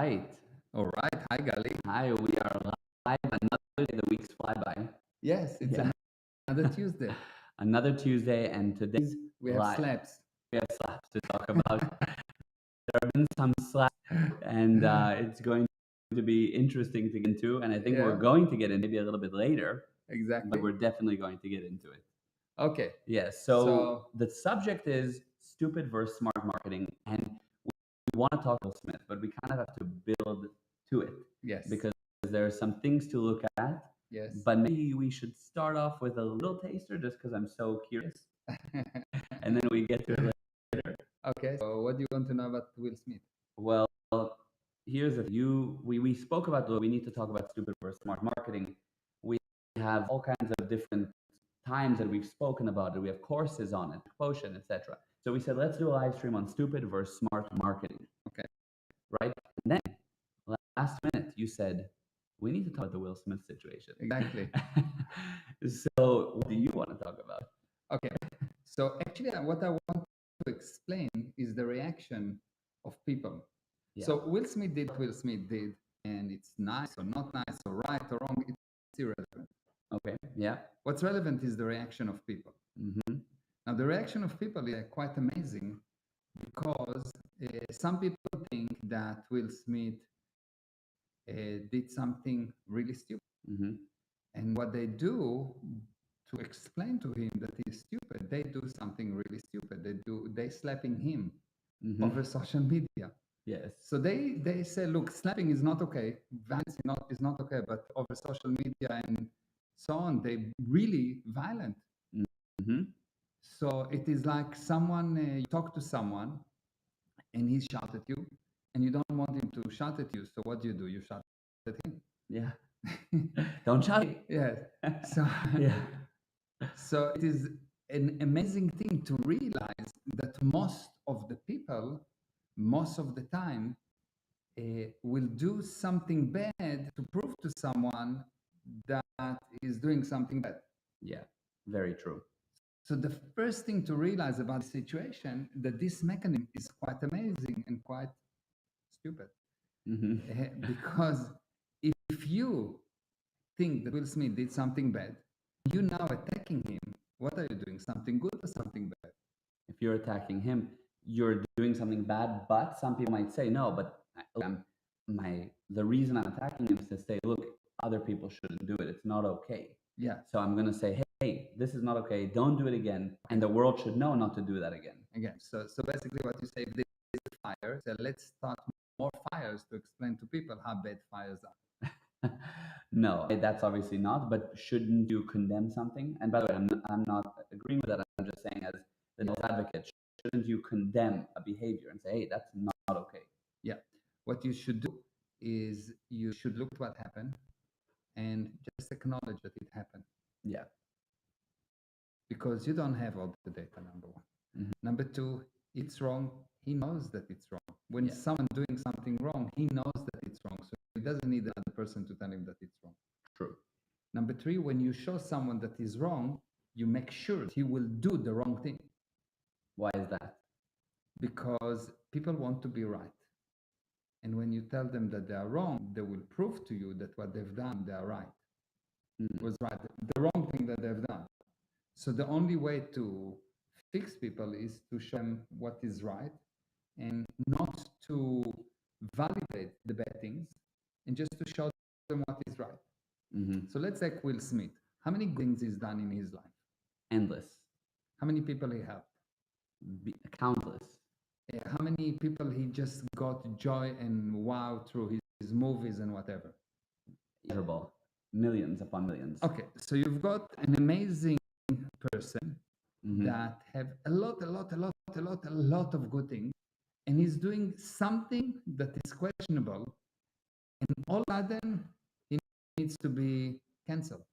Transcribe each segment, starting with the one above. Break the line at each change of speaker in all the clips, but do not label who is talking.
right.
All right. Hi, Gali.
Hi, we are live. Another day, the weeks fly by.
Yes, it's
Yeah.
another Tuesday.
Another Tuesday, and today's
We have
live.
slaps.
We have slaps to talk about. There have been some slaps, and it's going to be interesting to get into. And I think we're
Yeah.
going to get in maybe a little bit later,
Exactly.
but we're definitely going to get into it.
Okay.
Yes.
So-
So the subject is stupid versus smart marketing, and we want to talk about Smith, but we kind of have to build to it
Yes.
because there are some things to look at.
Yes.
But maybe we should start off with a little taster just because I'm so curious. And then we get to it later.
Okay. So what do you want to know about Will Smith?
Well, here's the we spoke about we need to talk about stupid versus smart marketing. We have all kinds of different times that we've spoken about it. We have courses on it, Potion, etc. So we said let's do a live stream on stupid versus smart marketing.
Okay.
Right? And then last minute you said we need to talk about the Will Smith situation.
Exactly.
So what do you want to talk about?
Okay. So actually, what I want to explain is the reaction of people.
Yeah.
So Will Smith did what Will Smith did, and it's nice or not nice or right or wrong. It's irrelevant.
Okay. Yeah.
What's relevant is the reaction of people.
Mm-hmm.
Now, the reaction of people is quite amazing because some people think that Will Smith did something really stupid.
Mm-hmm.
And what they do to explain to him that he's stupid, they do something really stupid. They slapping him
Mm-hmm.
over social media.
Yes.
So they say, look, slapping is not okay, violence is not okay, but over social media and so on, they really violent.
Mm-hmm.
So it is like someone, you talk to someone and he shout at you and you don't want him to shout at you. So what do? You shout at him.
Yeah. Don't shout.
Yes. So,
Yeah.
so it is an amazing thing to realize that most of the people, most of the time, will do something bad to prove to someone that is doing something bad.
Yeah. Very true.
So the first thing to realize about the situation that this mechanism is quite amazing and quite stupid.
Mm-hmm.
Because if you think that Will Smith did something bad, you now attacking him, what are you doing? Something good or something bad?
If you're attacking him, you're doing something bad. But some people might say no. But the reason I'm attacking him is to say, look, other people shouldn't do it. It's not okay.
Yeah.
So I'm gonna say, hey, this is not okay. Don't do it again. And the world should know not to do that again.
Again. So basically, what you say, this is a fire. So let's start more fires to explain to people how bad fires are.
No, that's obviously not. But shouldn't you condemn something? And by the way, I'm not agreeing with that. I'm just saying, as the devil's advocate, shouldn't you condemn a behavior and say, hey, that's not okay?
Yeah. What you should do is you should look at what happened and just acknowledge that it happened.
Yeah.
Because you don't have all the data, number one.
Mm-hmm.
Number two, it's wrong. He knows that it's wrong. When someone doing something wrong, he knows that it's wrong. So he doesn't need another person to tell him that it's wrong.
True.
Number three, when you show someone that is wrong, you make sure he will do the wrong thing.
Why is that?
Because people want to be right. And when you tell them that they are wrong, they will prove to you that what they've done, they are right.
Mm-hmm.
Was right. The wrong thing that they've done. So the only way to fix people is to show them what is right and not to validate the bad things and just to show them what is right.
Mm-hmm.
So let's take Will Smith. How many good things he's done in his life?
Endless.
How many people he helped?
Countless.
How many people he just got joy and wow through his movies and whatever?
Terrible. Millions upon millions.
Okay, so you've got an amazing person
Mm-hmm.
that have a lot of good things, and he's doing something that is questionable, and all of a sudden he needs to be cancelled.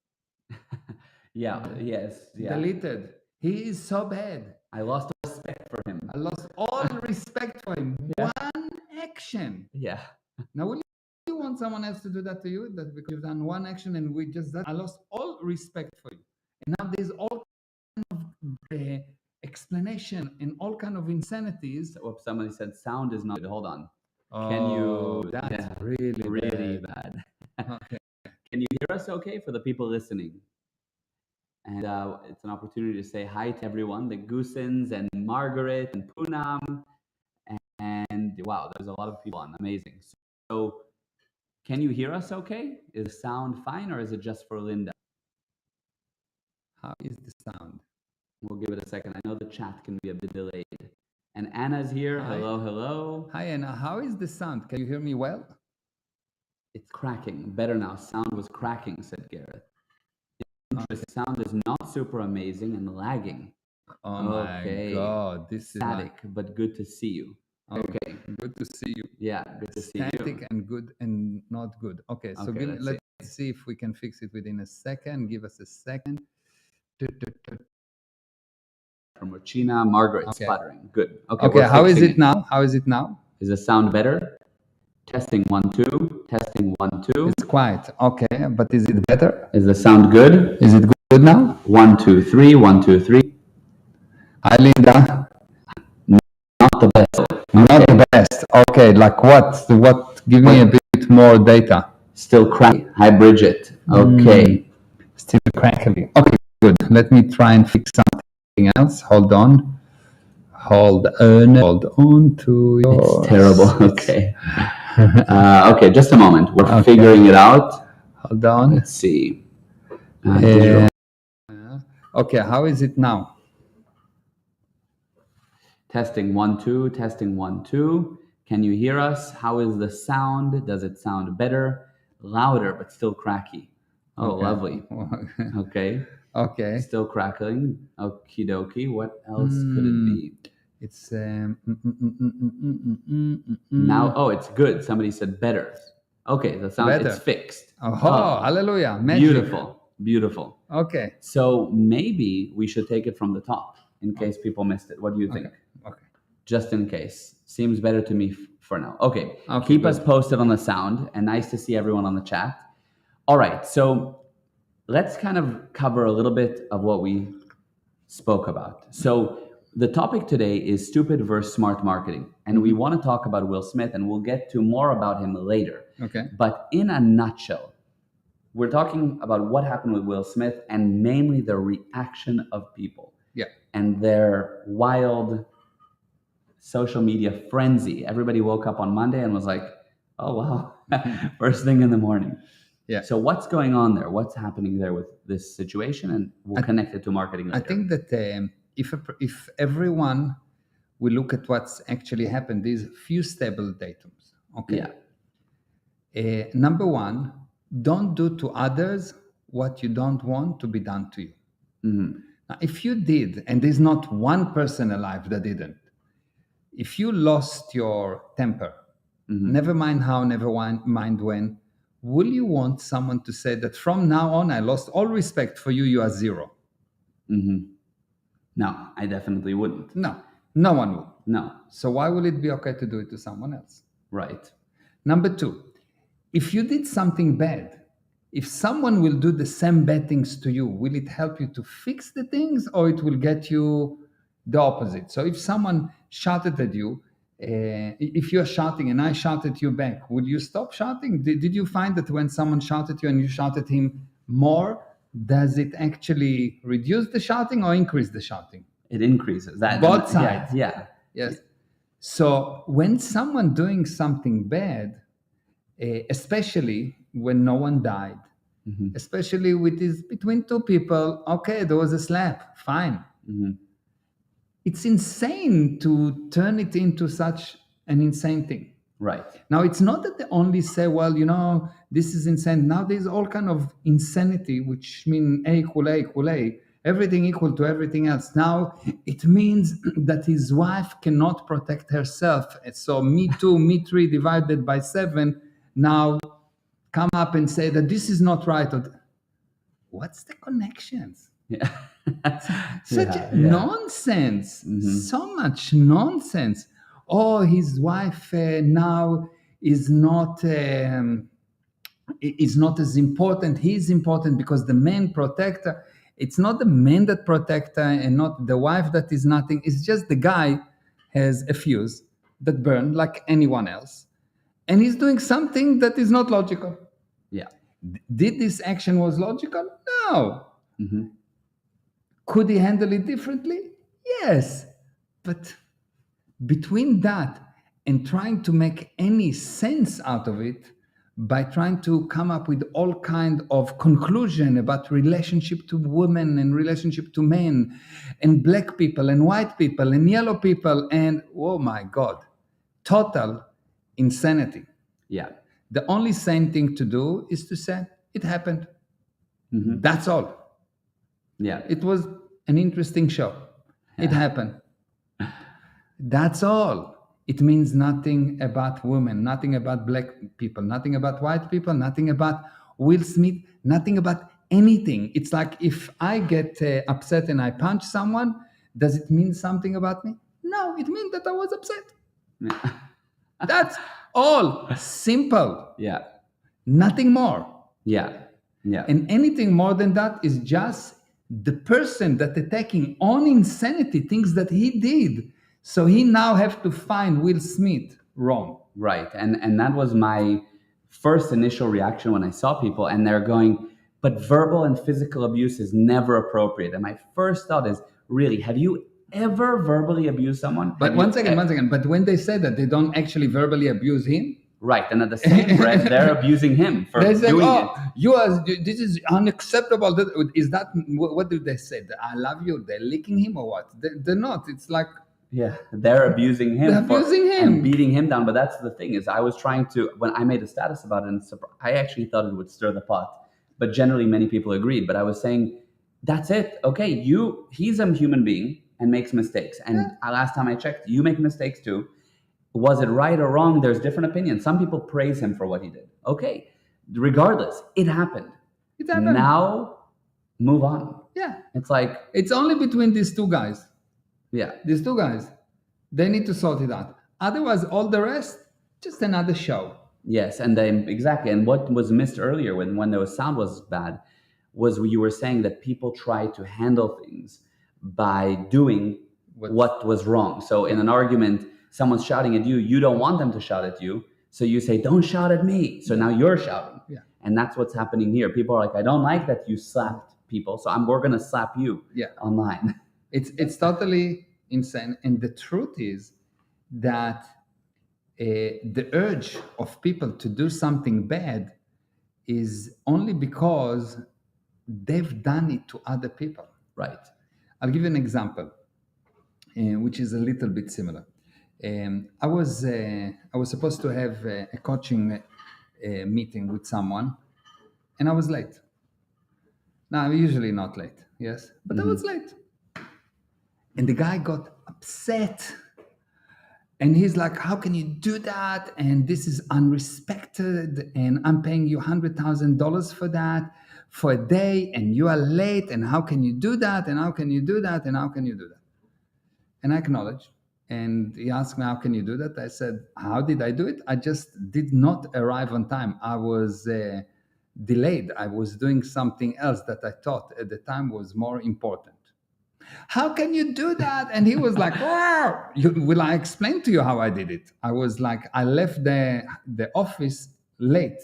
Yeah. Yes. Yeah.
Deleted. He is so bad.
I lost respect for him.
I lost all respect for him.
Yeah.
One action.
Yeah.
Now, will you want someone else to do that to you? That because you've done one action and we just that, I lost all respect for you. And now there's all kind of explanation and all kind of insanities.
So, somebody said sound is not good. Hold on. Can you?
That's
Yeah,
really
really
bad.
bad.
Okay.
Can you hear us okay for the people listening? And it's an opportunity to say hi to everyone, the Goosens and Margaret and Poonam. And wow, there's a lot of people on. Amazing. So, can you hear us okay? Is the sound fine or is it just for Linda?
How is the sound?
We'll give it a second. I know the chat can be a bit delayed. And Anna's here.
Hi.
Hello, hello.
Hi, Anna. How is the sound? Can you hear me well?
It's cracking. Better now. Sound was cracking, said Gareth. The sound is not super amazing and lagging.
Oh my God, this is
static, but good to see you. Okay.
good to see you.
Yeah, good to see you.
Static and good and not good. Okay, so
Okay,
let's see if we can fix it within a second. Give us a second.
From Regina, Margaret
Okay.
sputtering. Good. Okay,
Okay,
we're
how is
fixing
it now? How is it now?
Is the sound better? Testing 1 2. Testing 1 2.
It's quiet. Okay, but is it better?
Is the sound good?
Is it good now?
1 2 3. 1 2 3.
Hi, Linda.
Not the best.
Not the best. Okay, like what? What? Give me a bit more data.
Still cracky. Hi, Bridget. Okay.
Still crackly. Okay, good. Let me try and fix something else. Hold on. Hold on to your...
It's terrible. Okay. Okay, just a moment. We're figuring it out.
Hold on.
Let's see.
Okay, how is it now?
Testing 1 2. Testing 1 2. Can you hear us? How is the sound? Does it sound better? Louder, but still cracky. Oh,
Okay.
lovely. Okay.
Okay.
Still crackling. Okie dokie. What else could it be?
It's
Now, oh, it's good. Somebody said better. Okay, the sound,
Better.
it's fixed.
Oh, hallelujah. Magic.
Beautiful. Beautiful.
Okay.
So maybe we should take it from the top in case people missed it. What do you think?
Okay.
Just in case. Seems better to me for now. Okay.
Okay,
Keep
good.
us posted on the sound, and nice to see everyone on the chat. All right. So let's kind of cover a little bit of what we spoke about. So the topic today is stupid versus smart marketing. And we want to talk about Will Smith, and we'll get to more about him later.
Okay.
But in a nutshell, we're talking about what happened with Will Smith and mainly the reaction of people.
Yeah.
And their wild social media frenzy. Everybody woke up on Monday and was like, oh, wow, first thing in the morning.
Yeah.
So what's going on there? What's happening there with this situation? And we'll connect it to marketing later.
I think that if everyone will look at what's actually happened, there's few stable datums. Okay.
Yeah.
Number one, don't do to others what you don't want to be done to you.
Mm-hmm.
Now, if you did, and there's not one person alive that didn't, if you lost your temper, never mind how, never mind when, will you want someone to say that from now on, I lost all respect for you, you are zero?
No, I definitely wouldn't.
No, no one will.
No.
So why will it be okay to do it to someone else?
Right.
Number two, if you did something bad, if someone will do the same bad things to you, will it help you to fix the things or it will get you the opposite? So if someone shouted at you, if you're shouting and I shouted at you back, would you stop shouting? Did you find that when someone shouted at you and you shouted at him more, does it actually reduce the shouting or increase the shouting?
It increases. That
Both sides.
Yeah.
Yes. So when someone doing something bad, especially when no one died, especially with this between two people, okay, there was a slap, fine. It's insane to turn it into such an insane thing.
Right.
Now, it's not that they only say, well, you know, this is insane. Now there's all kind of insanity, which mean A equal A equal A, everything equal to everything else. Now it means that his wife cannot protect herself. So me two, me three divided by 7 now come up and say that this is not right. What's the connections?
Yeah.
Such nonsense. So much nonsense. Oh, his wife now is not as important. He's important because the man protect her. It's not the man that protect her and not the wife that is nothing. It's just the guy has a fuse that burn like anyone else. and he's doing something that is not logical.
Yeah.
Did this action was logical? No.
Mm-hmm.
Could he handle it differently? Yes. But between that and trying to make any sense out of it by trying to come up with all kind of conclusion about relationship to women and relationship to men and black people and white people and yellow people, and oh my God, total insanity.
Yeah.
The only sane thing to do is to say it happened.
Mm-hmm.
That's all.
Yeah.
It was an interesting show. It happened. That's all. It means nothing about women, nothing about black people, nothing about white people, nothing about Will Smith, nothing about anything. It's like if I get upset and I punch someone, does it mean something about me? No, it means that I was upset.
Yeah.
That's all. Simple.
Yeah.
Nothing more.
Yeah. Yeah.
And anything more than that is just the person that attacking on insanity thinks that he did. So he now have to find Will Smith wrong.
Right. And that was my first initial reaction when I saw people and they're going, but verbal and physical abuse is never appropriate. And my first thought is, really, have you ever verbally abused someone?
But one second. But when they say that, they don't actually verbally abuse him.
Right, and at the same breath, they're abusing him for
They say,
doing
it. This is unacceptable. Is that what do they say? I love you. They're licking him or what? They're not. It's like,
yeah, they're abusing him.
They're abusing him
and beating him down. But that's the thing is, I was trying to when I made a status about it, and I actually thought it would stir the pot. But generally, many people agreed. But I was saying, that's it. Okay, he's a human being and makes mistakes. And last time I checked, you make mistakes too. Was it right or wrong? There's different opinions. Some people praise him for what he did. Okay, regardless, it happened.
It happened.
Now, move on.
Yeah.
It's like...
It's only between these two guys.
Yeah.
These two guys. They need to sort it out. Otherwise, all the rest, just another show.
Yes, and then exactly. And what was missed earlier when the sound was bad was you were saying that people try to handle things by doing what was wrong. So in an argument, someone's shouting at you, you don't want them to shout at you. So you say, don't shout at me. So now you're shouting.
Yeah.
And that's what's happening here. People are like, I don't like that you slapped people. So we're going to slap you online.
It's totally insane. And the truth is that the urge of people to do something bad is only because they've done it to other people.
Right.
I'll give you an example, which is a little bit similar. I was supposed to have a coaching meeting with someone, and I was late. Now I'm usually not late, yes, but I was late, and the guy got upset, and he's like, "How can you do that? And this is unrespected, and I'm paying you $100,000 for that for a day, and you are late, and how can you do that? And how can you do that? And how can you do that?" And I acknowledged. And he asked me, how can you do that? I said, how did I do it? I just did not arrive on time. I was delayed. I was doing something else that I thought at the time was more important. How can you do that? And he was like, will I explain to you how I did it? I was like, I left the office late.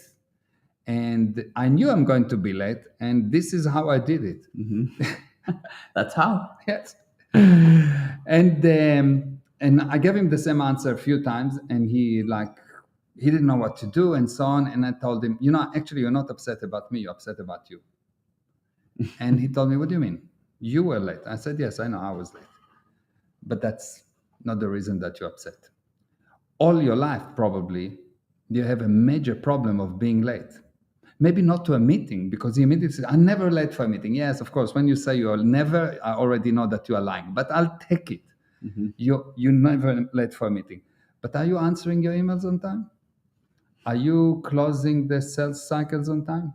And I knew I'm going to be late. And this is how I did it.
Mm-hmm. That's how.
Yes. And I gave him the same answer a few times, and he didn't know what to do and so on. And I told him, actually, you're not upset about me, you're upset about you. And he told me, what do you mean? You were late. I said, yes, I know I was late. But that's not the reason that you're upset. All your life, probably, you have a major problem of being late. Maybe not to a meeting, because the immediately say, I'm never late for a meeting. Yes, of course, when you say you're never, I already know that you are lying, but I'll take it. Mm-hmm. You're never late for a meeting. But are you answering your emails on time? Are you closing the sales cycles on time?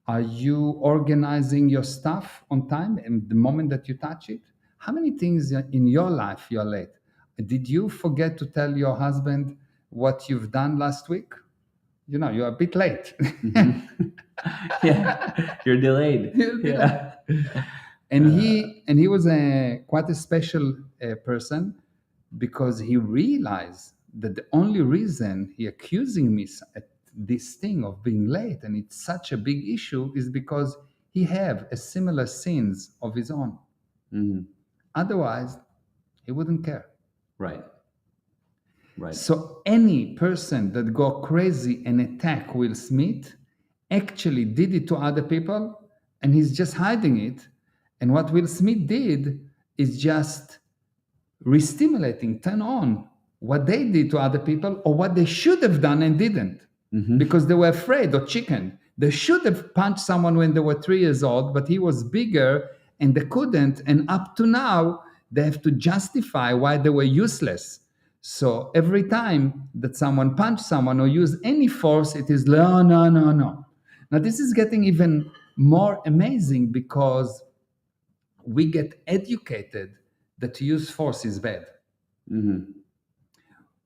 Are you organizing your stuff on time and the moment that you touch it? How many things in your life you're late? Did you forget to tell your husband what you've done last week? You're a bit late.
Mm-hmm. Yeah, you're delayed. Yeah.
And he was quite a special person, because he realized that the only reason he accusing me at this thing of being late, and it's such a big issue, is because he have a similar sins of his own.
Mm-hmm.
Otherwise, he wouldn't care.
Right. Right.
So any person that go crazy and attack Will Smith actually did it to other people, and he's just hiding it. And what Will Smith did is just re-stimulating, turn on what they did to other people or what they should have done and didn't, because they were afraid or chicken. They should have punched someone when they were 3 years old, but he was bigger and they couldn't. And up to now, they have to justify why they were useless. So every time that someone punched someone or used any force, it is no, no, no, no. Now this is getting even more amazing because we get educated that to use force is bad.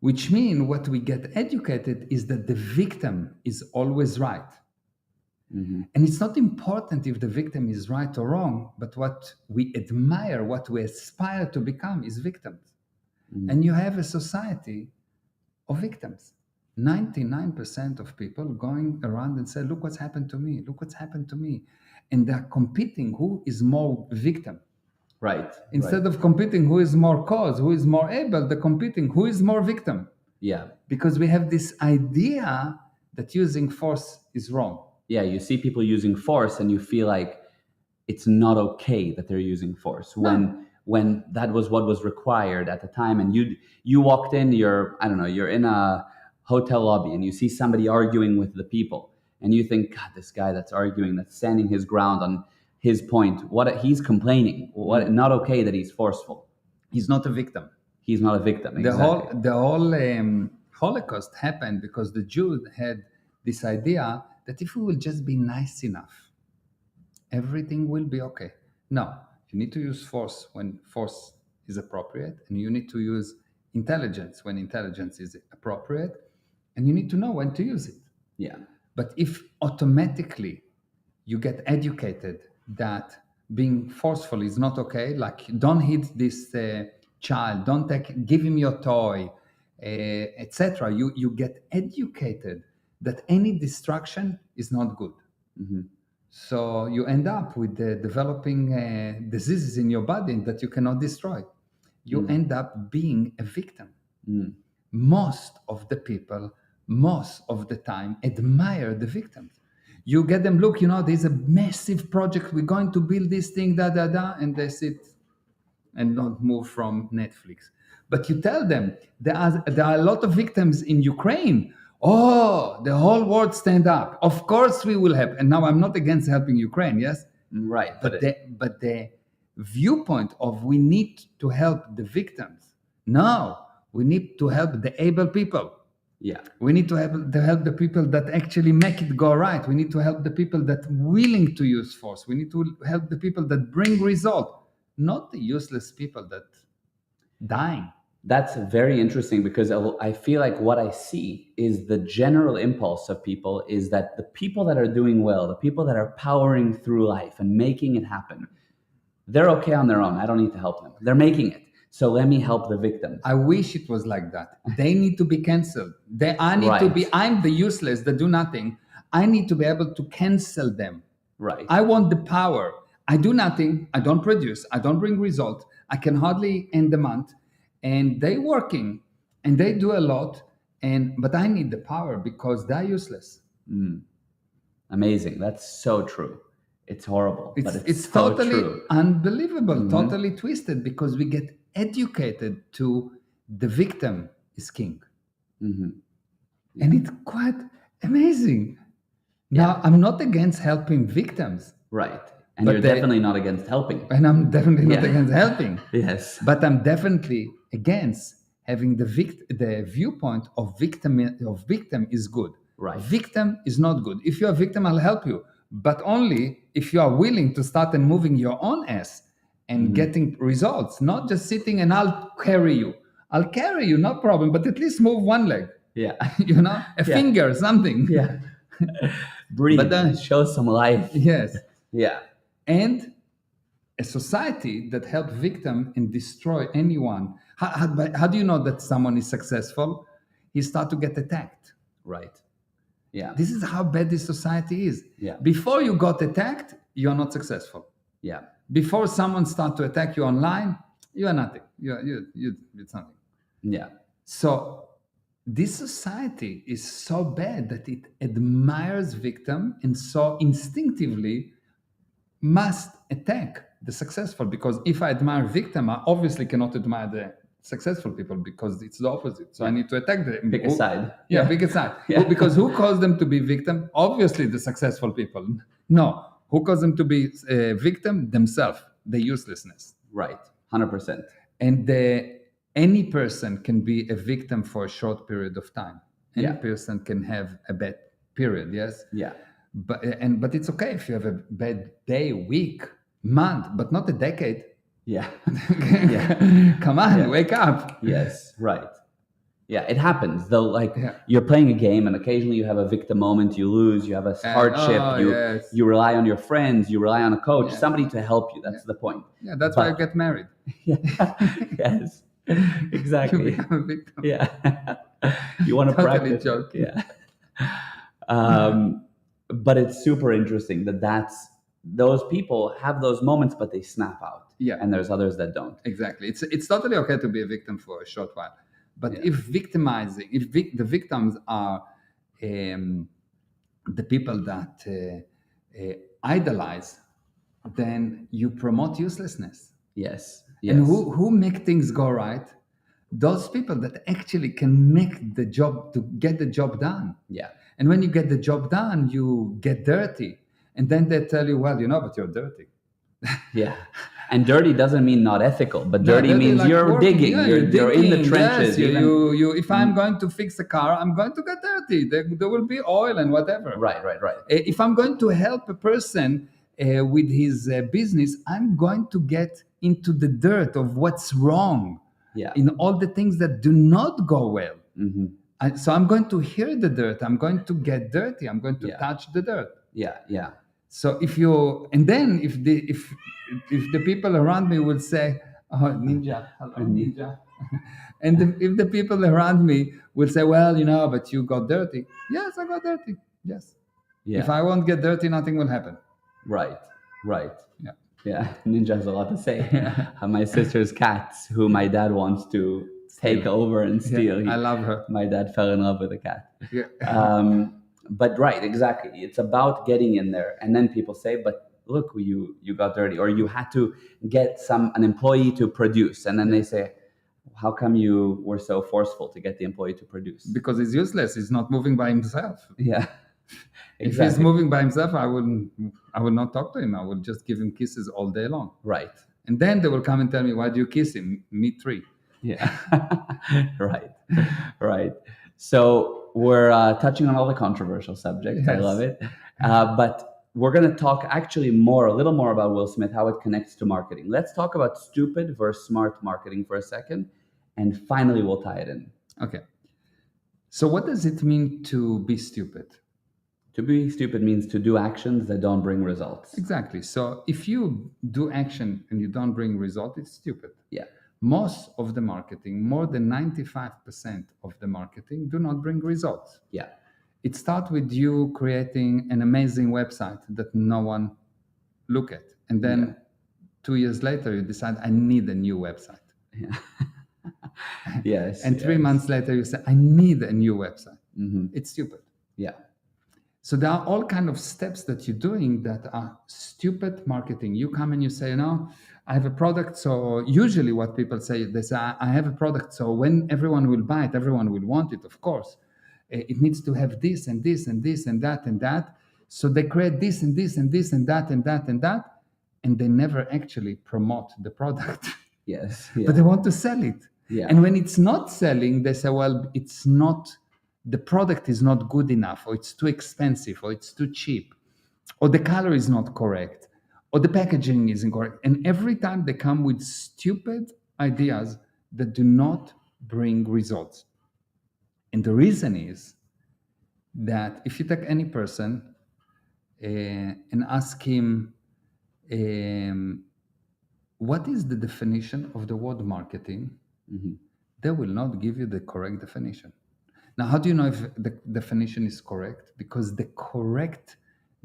Which means what we get educated is that the victim is always right. And it's not important if the victim is right or wrong, but what we admire, what we aspire to become is victims. And you have a society of victims. 99% of people going around and say, look what's happened to me, look what's happened to me. And they're competing who is more victim.
Right.
Instead of competing who is more cause, who is more able, they're competing who is more victim.
Yeah.
Because we have this idea that using force is wrong.
Yeah, you see people using force and you feel like it's not okay that they're using force when that was what was required at the time. And you walked in, you're in a hotel lobby and you see somebody arguing with the people and you think, God, this guy that's arguing, that's standing his ground on his point, he's complaining, not okay that he's forceful.
He's not a victim.
He's not a victim. Exactly.
The whole Holocaust happened because the Jews had this idea that if we will just be nice enough, everything will be okay. No, you need to use force when force is appropriate, and you need to use intelligence when intelligence is appropriate, and you need to know when to use it.
Yeah.
But if automatically you get educated that being forceful is not okay, like don't hit this child, give him your toy, etc. You get educated that any distraction is not good. So you end up with developing diseases in your body that you cannot destroy. You end up being a victim. Most of the people, most of the time, admire the victims. You get them, look, there's a massive project, we're going to build this thing, and they sit and don't move from Netflix. But you tell them, there are a lot of victims in Ukraine. Oh, the whole world stand up. Of course we will help. And now I'm not against helping Ukraine, yes?
Right.
But the viewpoint of we need to help the victims. No, we need to help the able people.
Yeah.
We need to help the people that actually make it go right. We need to help the people that willing to use force. We need to help the people that bring result, not the useless people that dying.
That's very interesting because I feel like what I see is the general impulse of people is that the people that are doing well, the people that are powering through life and making it happen, they're okay on their own. I don't need to help them. They're making it. So let me help the victims.
I wish it was like that. They need to be canceled. I'm the useless that do nothing. I need to be able to cancel them.
Right.
I want the power. I do nothing. I don't produce. I don't bring result. I can hardly end the month. And they working and they do a lot. But I need the power because they're useless.
Amazing. That's so true. It's horrible.
It's
so
totally
true.
Unbelievable, totally twisted because we get educated to the victim is king. And it's quite amazing. Now, I'm not against helping victims.
Right. And you're definitely not against helping.
And I'm definitely not against helping.
Yes.
But I'm definitely against having the viewpoint of victim is good.
Right.
Victim is not good. If you're a victim, I'll help you. But only if you are willing to start and moving your own ass and getting results, not just sitting and I'll carry you. I'll carry you, no problem, but at least move one leg.
Yeah.
A finger, something.
Yeah. Breathe. But then show some life.
Yes.
Yeah.
And a society that helps victim and destroy anyone. How do you know that someone is successful? he start to get attacked.
Right. Yeah.
This is how bad this society is.
Yeah.
Before you got attacked, you're not successful.
Yeah.
Before someone start to attack you online, you are nothing. It's nothing.
Yeah.
So this society is so bad that it admires victim and so instinctively must attack the successful. Because if I admire victim, I obviously cannot admire the successful people because it's the opposite. So I need to attack them.
Pick a side.
Yeah, pick a side.
Yeah.
Because who caused them to be victim? Obviously the successful people. No. Who caused them to be victim? Themselves. The uselessness.
Right. 100%.
And any person can be a victim for a short period of time. Any person can have a bad period, yes?
Yeah.
But it's okay if you have a bad day, week, month, but not a decade.
Yeah.
Come on, wake up.
Yes, right. Yeah, it happens. Though, like you're playing a game, and occasionally you have a victim moment. You lose. You have a hardship. You rely on your friends. You rely on a coach, somebody to help you. That's the point.
Yeah, that's why you get married.
Yeah. Yes. Exactly.
You become a victim.
Yeah. You want to
Totally
practice.
joke.
Yeah. But it's super interesting that those people have those moments, but they snap out.
Yeah.
And there's others that don't.
Exactly. It's totally okay to be a victim for a short while. But if the victims are the people that idolize, then you promote uselessness.
Yes.
And who make things go right? Those people that actually can make the job, to get the job done.
Yeah.
And when you get the job done, you get dirty. And then they tell you, well, but you're dirty.
Yeah. And dirty doesn't mean not ethical, but dirty means like you're digging.
Yeah,
you're in the trenches.
Yes, if I'm going to fix a car, I'm going to get dirty. There will be oil and whatever.
Right.
If I'm going to help a person with his business, I'm going to get into the dirt of what's wrong.
Yeah.
In all the things that do not go well.
Mm-hmm.
So I'm going to hear the dirt. I'm going to get dirty. I'm going to touch the dirt.
Yeah.
So if the people around me will say, "Oh, ninja, hello, ninja," and if the people around me will say, "Well, but you got dirty." Yes, I got dirty. Yes. Yeah. If I won't get dirty, nothing will happen.
Right.
Yeah.
Yeah. Ninja has a lot to say. My sister's cats, who my dad wants to take over and steal.
Yeah, I love her.
My dad fell in love with a cat.
Yeah.
But right, exactly. It's about getting in there. And then people say, but look, you got dirty, or you had to get an employee to produce. And then they say, how come you were so forceful to get the employee to produce?
Because he's useless. He's not moving by himself.
Yeah. Exactly.
If he's moving by himself, I will not talk to him. I will just give him kisses all day long.
Right.
And then they will come and tell me, why do you kiss him? Me three.
Yeah. Right. So we're touching on all the controversial subjects. Yes. I love it. But we're going to talk actually a little more about Will Smith, how it connects to marketing. Let's talk about stupid versus smart marketing for a second. And finally, we'll tie it in.
Okay. So what does it mean to be stupid?
To be stupid means to do actions that don't bring results.
Exactly. So if you do action and you don't bring result, it's stupid.
Yeah.
Most of the marketing, more than 95% of the marketing, do not bring results.
Yeah.
It starts with you creating an amazing website that no one look at. And then 2 years later, you decide, I need a new website.
Yeah. Yes.
And 3 months later, you say, I need a new website.
Mm-hmm.
It's stupid.
Yeah.
So there are all kinds of steps that you're doing that are stupid marketing. You come and you say, I have a product. So usually what people say, they say, I have a product. So when everyone will buy it, everyone will want it, of course. It needs to have this and this and this and that and that. So they create this and this and this and that and that and that. And they never actually promote the product.
Yes. Yeah.
But they want to sell it.
Yeah.
And when it's not selling, they say, well, the product is not good enough, or it's too expensive, or it's too cheap, or the color is not correct, or the packaging is incorrect. And every time they come with stupid ideas that do not bring results. And the reason is that if you take any person and ask him, what is the definition of the word marketing?
Mm-hmm.
They will not give you the correct definition. Now, how do you know if the definition is correct? Because the correct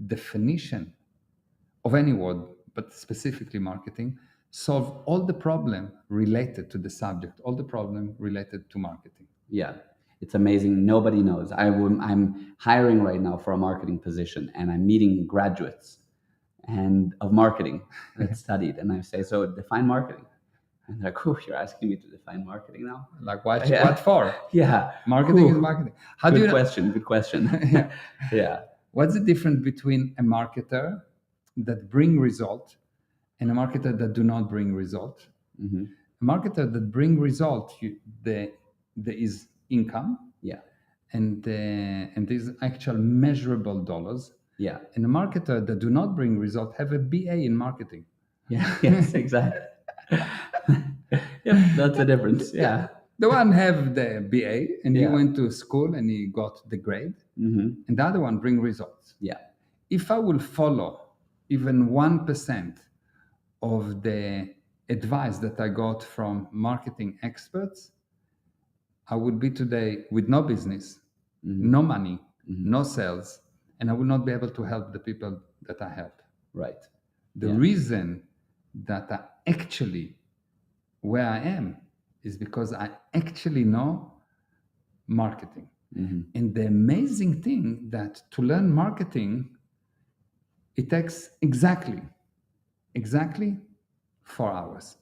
definition of any word, but specifically marketing, solve all the problem related to the subject, all the problem related to marketing.
Yeah, it's amazing. Nobody knows. I'm hiring right now for a marketing position, and I'm meeting graduates and of marketing that studied, and I say, so define marketing. And they're like, oh, you're asking me to define marketing now?
Like what?
Yeah.
What for?
Yeah,
Marketing is marketing. How do you?
Question. Good question.
Yeah.
Yeah.
What's the difference between a marketer that bring result and a marketer that do not bring result?
Mm-hmm.
A marketer that bring result, there is income.
Yeah.
And there's actual measurable dollars.
Yeah.
And a marketer that do not bring result have a BA in marketing.
Yeah. Yes. Exactly. Yep. That's the difference. Yeah.
The one have the BA and he
Yeah.
went to school and he got the grade,
Mm-hmm.
and the other one bring results.
Yeah.
If I will follow even 1% of the advice that I got from marketing experts, I would be today with no business,
Mm-hmm.
no money,
Mm-hmm.
no sales, and I would not be able to help the people that I help.
Right.
The
Yeah.
reason that I actually where I am is because I actually know marketing.
Mm-hmm.
And the amazing thing that to learn marketing, it takes exactly 4 hours.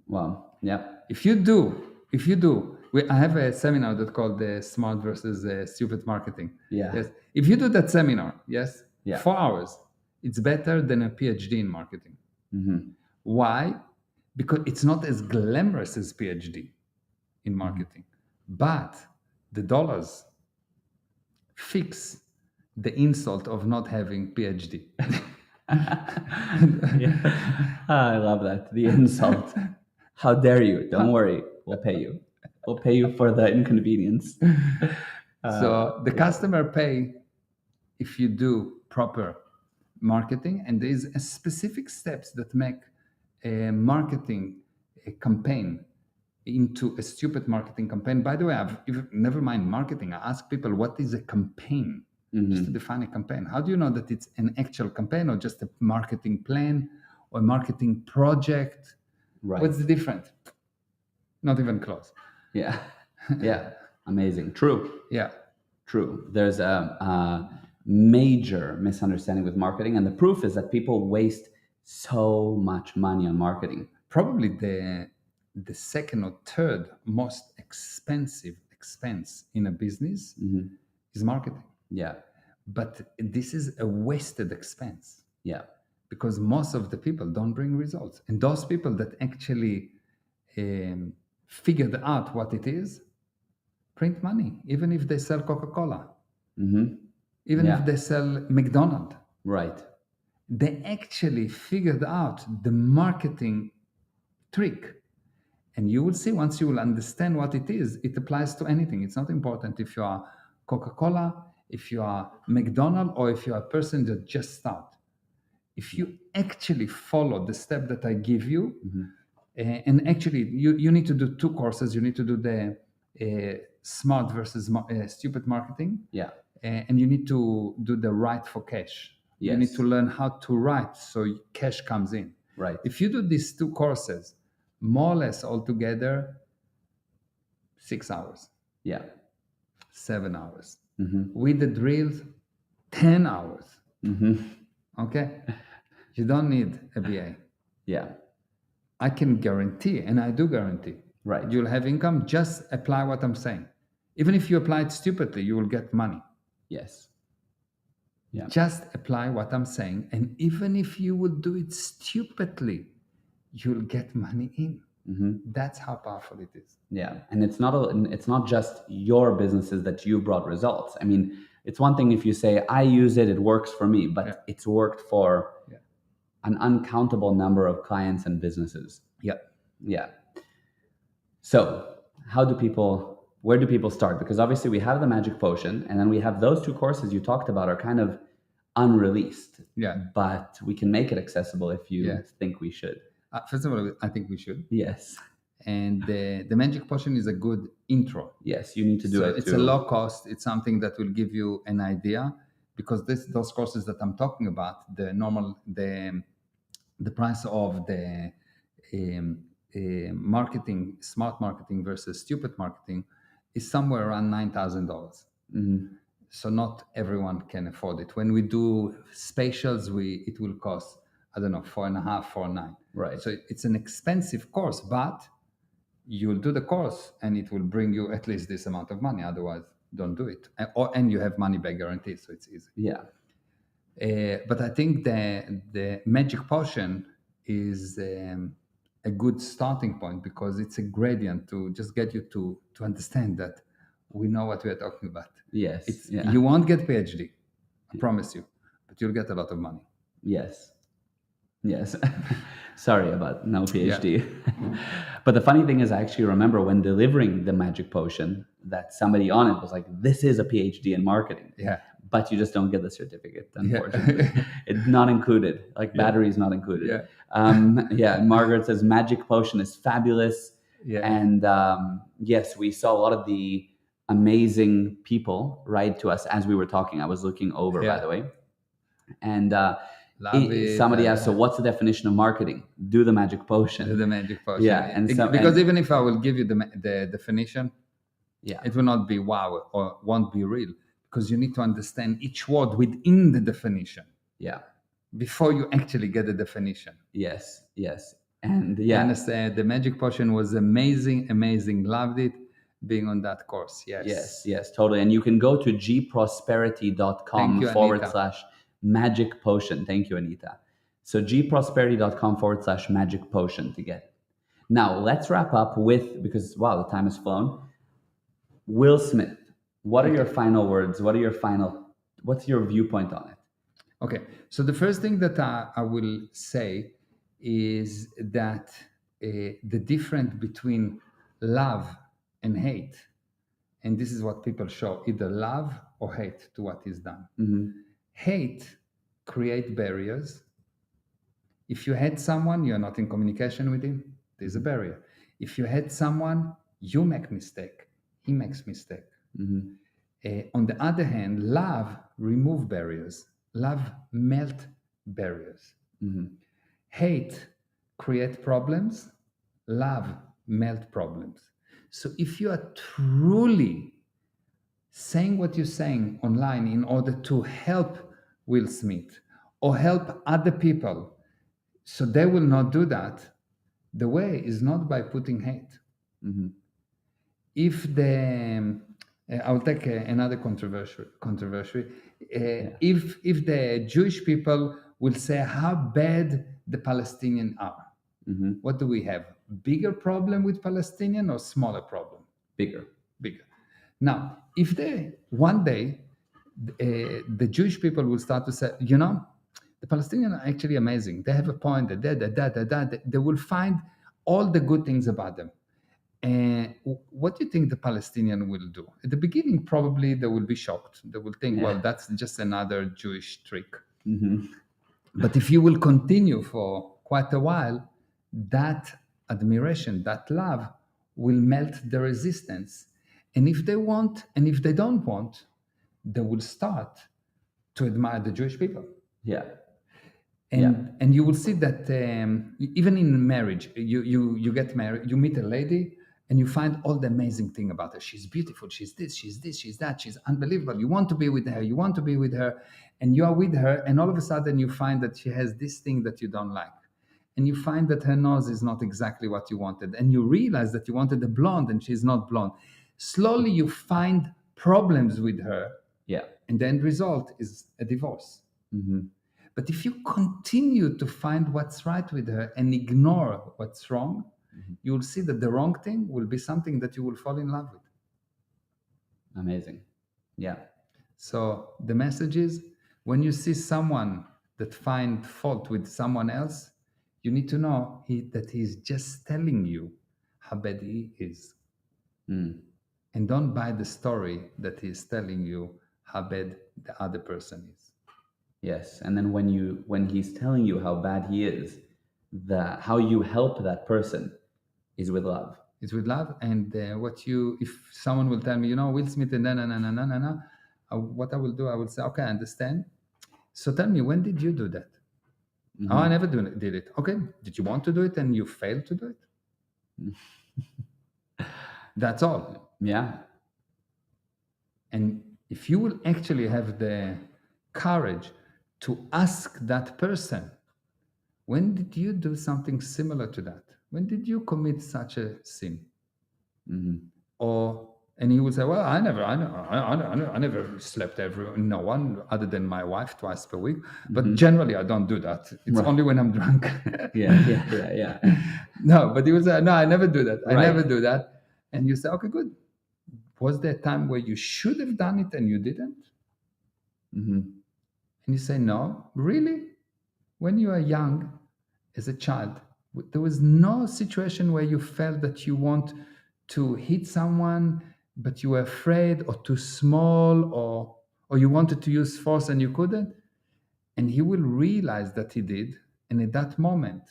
Wow. Yeah.
If you do, I have a seminar that called the Smart versus Stupid Marketing.
Yeah.
Yes. If you do that seminar, yes,
Yeah.
4 hours, it's better than a PhD in marketing.
Mm-hmm.
Why? Because it's not as glamorous as PhD in marketing, but the dollars fix the insult of not having PhD.
Yeah. I love that. The insult. How dare you? Don't worry. We'll pay you. We'll pay you for the inconvenience.
So the customer pay if you do proper marketing, and there is a specific steps that make a marketing campaign into a stupid marketing campaign. By the way, never mind marketing. I ask people, what is a campaign?
Mm-hmm.
Just to define a campaign. How do you know that it's an actual campaign or just a marketing plan or a marketing project?
Right.
What's the difference? Not even close.
Yeah. Yeah. Amazing. True.
Yeah.
True. There's a major misunderstanding with marketing, and the proof is that people waste so much money on marketing.
Probably the second or third most expensive expense in a business
Mm-hmm.
is marketing.
Yeah.
But this is a wasted expense.
Yeah.
Because most of the people don't bring results. And those people that actually figured out what it is, print money, even if they sell Coca-Cola,
Mm-hmm.
even
Yeah.
if they sell McDonald's.
Right.
They actually figured out the marketing trick. And you will see, once you will understand what it is, it applies to anything. It's not important if you are Coca-Cola, if you are McDonald's, or if you are a person that just start. If you actually follow the step that I give you,
Mm-hmm.
And actually you need to do 2 courses. You need to do the smart versus stupid marketing.
Yeah.
And you need to do the write for cash.
Yes.
You need to learn how to write so cash comes in.
Right.
If you do these 2 courses, more or less altogether, 6 hours,
Yeah.
7 hours.
Mm-hmm.
With the drills, 10 hours.
Mm-hmm.
Okay? You don't need a BA.
Yeah.
I can guarantee, and I do guarantee,
Right.
you'll have income. Just apply what I'm saying. Even if you apply it stupidly, you will get money.
Yes. Yeah.
Just apply what I'm saying. And even if you will do it stupidly, you'll get money in.
Mm-hmm.
That's how powerful it is.
Yeah. And it's not just your businesses that you brought results. I mean, it's one thing if you say, I use it, it works for me, but it's worked for an uncountable number of clients and businesses.
Yeah.
Yeah. So where do people start? Because obviously we have the magic potion, and then we have those 2 courses you talked about are kind of unreleased.
Yeah.
But we can make it accessible if you think we should.
First of all, I think we should.
Yes.
And the magic potion is a good intro.
Yes, you need to do
So
it.
it's a low cost. It's something that will give you an idea, because those courses that I'm talking about, the price of the um, marketing, smart marketing versus stupid marketing, is somewhere around $9,000. So not everyone can afford it. When we do spatials, it will cost, I don't know, 4.5, 4.9.
Right.
So it's an expensive course, but you'll do the course and it will bring you at least this amount of money. Otherwise, don't do it. And you have money back guarantee, so it's easy.
Yeah.
But I think the magic potion is a good starting point, because it's a gradient to just get you to understand that we know what we are talking about.
Yes.
You won't get PhD, I promise you, but you'll get a lot of money.
Yes. Sorry about no PhD. But the funny thing is, I actually remember when delivering the magic potion that somebody on it was like, "This is a PhD in marketing."
Yeah.
But you just don't get the certificate, unfortunately. It's not included. Like battery is not included. Margaret says magic potion is fabulous. And yes, we saw a lot of the amazing people write to us as we were talking. I was looking over, by the way. And somebody asked, so what's the definition of marketing? Do the magic potion.
The magic potion.
Yeah. And
because even if I will give you the definition,
yeah,
it will not be wow or won't be real, because you need to understand each word within the definition.
Yeah.
Before you actually get the definition.
Yes. And yeah.
And the magic potion was amazing. Loved it being on that course.
Yes, totally. And you can go to gprosperity.com/magic potion. Thank you, Anita. So gprosperity.com/magic potion to get it. Now let's wrap up with, because wow, the time has flown. Will Smith, what are your final words? What's your viewpoint on it?
Okay, so the first thing that I will say is that the difference between love and hate, and this is what people show, either love or hate to what is done. Hate create barriers. If you hate someone, you're not in communication with him, there's a barrier. If you hate someone, you make mistake, he makes mistake. On the other hand, love remove barriers. Love melt barriers. Hate create problems. Love melt problems. So if you are truly saying what you're saying online in order to help Will Smith or help other people so they will not do that, the way is not by putting hate. If I'll take another controversy. If the Jewish people will say how bad the Palestinians are, what do we have? Bigger problem with Palestinian or smaller problem?
Bigger.
Now, if one day the Jewish people will start to say, the Palestinians are actually amazing. They have a point. They will find all the good things about them. And what do you think the Palestinian will do? At the beginning, probably they will be shocked. They will think, well, that's just another Jewish trick. But if you will continue for quite a while, that admiration, that love will melt the resistance. And if they want, and if they don't want, they will start to admire the Jewish people. And you will see that even in marriage, you get married, you meet a lady, and you find all the amazing thing about her. She's beautiful, she's this, she's that, she's unbelievable. You want to be with her, and you are with her, and all of a sudden you find that she has this thing that you don't like. And you find that her nose is not exactly what you wanted. And you realize that you wanted a blonde and she's not blonde. Slowly you find problems with her. And the end result is a divorce. But if you continue to find what's right with her and ignore what's wrong, you will see that the wrong thing will be something that you will fall in love with.
Amazing.
So the message is, when you see someone that finds fault with someone else, you need to know that he's just telling you how bad he is. And don't buy the story that he's telling you how bad the other person is.
Yes, and then when he's telling you how bad he is, how you help that person is with love.
It's with love. And if someone will tell me, Will Smith and what I will do, I will say, okay, I understand. So tell me, when did you do that? Oh, I never did it. Okay, did you want to do it and you failed to do it? That's all.
Yeah.
And if you will actually have the courage to ask that person, when did you do something similar to that? When did you commit such a sin? And he will say, well, I never slept no one other than my wife twice per week. But generally, I don't do that. It's only when I'm drunk.
Yeah.
No, but he will say, no, I never do that. I
Right.
never do that. And you say, okay, good. Was there a time where you should have done it and you didn't? And you say, no, really? When you are young, as a child, there was no situation where you felt that you want to hit someone, but you were afraid or too small, or you wanted to use force and you couldn't. And he will realize that he did. And at that moment,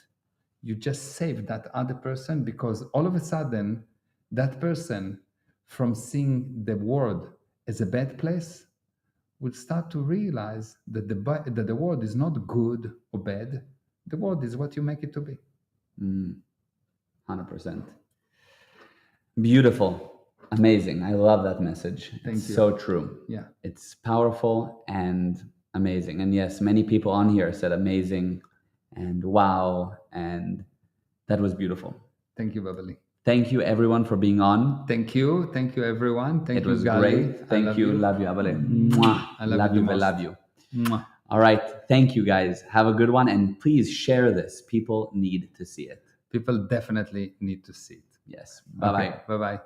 you just saved that other person, because all of a sudden, that person, from seeing the world as a bad place, will start to realize that the world is not good or bad. The world is what you make it to be.
100%. Beautiful. Amazing. I love that message.
Thank you.
So true.
Yeah.
It's powerful and amazing. And yes, many people on here said amazing and wow. And that was beautiful.
Thank you, Babali.
Thank you, everyone, for being on.
Thank you. Thank you, everyone. Thank you,
It was
Gali.
great. Thank you. Love you, Abale.
I love you.
I love you. All right. Thank you, guys. Have a good one. And please share this. People need to see it.
People definitely need to see it.
Yes. Bye-bye.
Bye-bye.